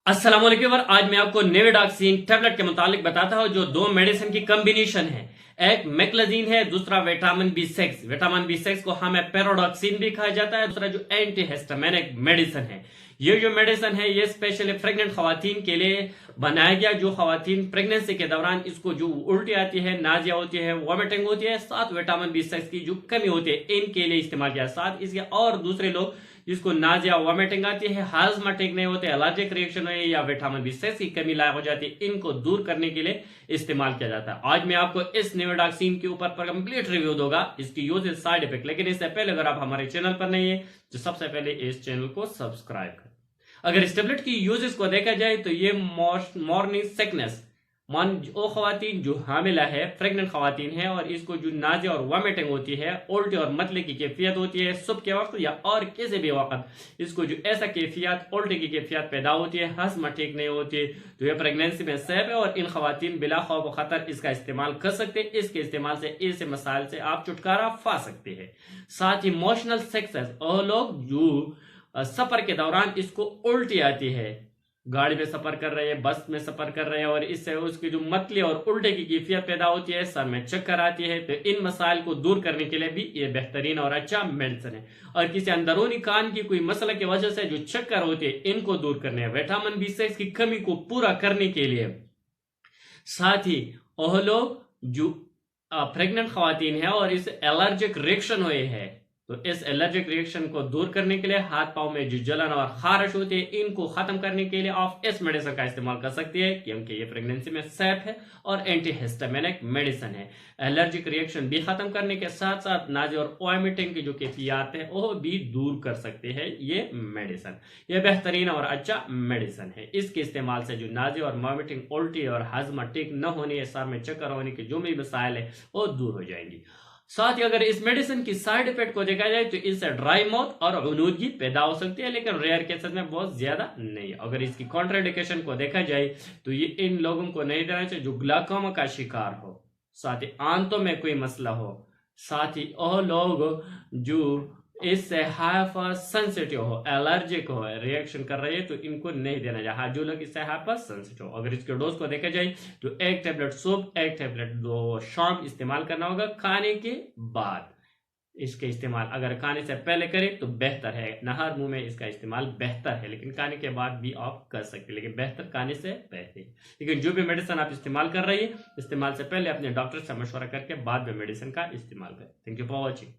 अस्सलाम वालेकुम। आज मैं आपको नेविडाक्सीन टैबलेट के मुतालिक बताता हूँ जो दो मेडिसिन की कॉम्बिनेशन है। एक मेक्लाजीन है, दूसरा विटामिन बी6। विटामिन बी6 को हमें पैरोडॉक्सिन भी कहा जाता है। दूसरा जो एंटी हिस्टामिनिक मेडिसिन है, ये जो मेडिसिन है ये स्पेशली प्रेग्नेंट खवातीन के लिए बनाया गया। जो खवातीन प्रेगनेंसी के दौरान इसको जो उल्टी आती है, नाजिया होती है, वॉमिटिंग होती है, साथ विटामिन बी6 की जो कमी होती है, इनके लिए इस्तेमाल किया। साथ इसके और दूसरे लोग जिसको नाजिया वॉमिटिंग आती है, हाजमा ठीक नहीं होते, एलर्जिक रिएक्शन है या विटामिन बी6 की कमी लायक हो जाती है, इनको दूर करने के लिए इस्तेमाल किया जाता है। आज मैं आपको इस नेविडाक्सीन के ऊपर पर कंप्लीट रिव्यू दूंगा, इसकी यूजेज, साइड इफेक्ट। लेकिन इससे पहले अगर आप हमारे चैनल पर नहीं है तो सबसे पहले इस चैनल को सब्सक्राइब करें। अगर इस टेबलेट की यूजेस को देखा जाए तो ये मॉर्निंग सिकनेस, मान वो खवातीन जो हामिला है, प्रेग्नेंट खवातीन है और इसको जो नाजिया और वॉमिटिंग होती है, उल्टी और मतले की कैफियत होती है सुबह के वक्त या और किसी भी वक्त इसको जो ऐसा कैफियत, उल्टी की कैफियत पैदा होती है, हजमा ठीक नहीं होती, तो ये प्रेगनेंसी में सेफ है और इन खवातीन बिला खौफ खतर इसका इस्तेमाल कर सकते हैं। इसके इस्तेमाल से ऐसे मसाइल से आप छुटकारा पा सकते हैं। साथ ही इमोशनल सक्सेस, और लोग जो सफर के दौरान इसको उल्टी आती है, गाड़ी में सफर कर रहे हैं, बस में सफर कर रहे हैं और इससे उसकी जो मतली और उल्टे की कैफियत पैदा होती है, सर में चक्कर आती है, तो इन मसाइल को दूर करने के लिए भी ये बेहतरीन और अच्छा मेडिसिन है। और किसी अंदरूनी कान की कोई मसला की वजह से जो चक्कर होती है, इनको दूर करने है, विटामिन बी6 की कमी को पूरा करने के लिए। साथ ही वह लोग जो प्रेग्नेंट खवातीन है और इस एलर्जिक रिएक्शन हुए हैं, तो इस एलर्जिक रिएक्शन को दूर करने के लिए, हाथ पांव में जो जलन और खारिश होती है, इनको खत्म करने के लिए आप इस मेडिसिन का इस्तेमाल कर सकती है, क्योंकि ये प्रेगनेंसी में सेफ है और एंटी हिस्टामिनिक मेडिसिन है। एलर्जिक रिएक्शन भी खत्म करने के साथ साथ नाजिया और वॉमिटिंग की जो कैफियत है वो भी दूर कर सकते हैं ये मेडिसिन। ये बेहतरीन और अच्छा मेडिसिन है। इसके इस्तेमाल से जो नाजिया और वॉमिटिंग, उल्टी और हजमा ठीक न होने, सर में चक्कर होने के जो भी मसाइल है वो दूर हो जाएंगी। साथ ही अगर इस मेडिसिन की साइड इफेक्ट को देखा जाए तो इससे ड्राई माउथ और गनूदगी पैदा हो सकती है, लेकिन रेयर केसेस में बहुत ज्यादा नहीं। अगर इसकी कॉन्ट्राइंडिकेशन को देखा जाए तो ये इन लोगों को नहीं देना चाहिए जो ग्लाकोमा का शिकार हो, साथ ही आंतों में कोई मसला हो, साथ ही वो लोग जो इससे हाइपर सेंसिटिव हो, एलर्जिक हो, रिएक्शन कर रही है, तो इनको नहीं देना चाहिए। हाँ, जो लोग इससे हाइपर सेंसिटिव हो। अगर इसके डोज को देखा जाए तो एक टैबलेट सुबह, एक टैबलेट दो शाम इस्तेमाल करना होगा खाने के बाद। इसके इस्तेमाल अगर खाने से पहले करें तो बेहतर है, नहर मुंह में इसका इस्तेमाल बेहतर है, लेकिन खाने के बाद भी आप कर सकते हैं, लेकिन बेहतर खाने से पहले। लेकिन जो भी मेडिसिन आप इस्तेमाल कर रही है, इस्तेमाल से पहले अपने डॉक्टर से मशवरा करके बाद में मेडिसिन का इस्तेमाल करें। Thank you for watching.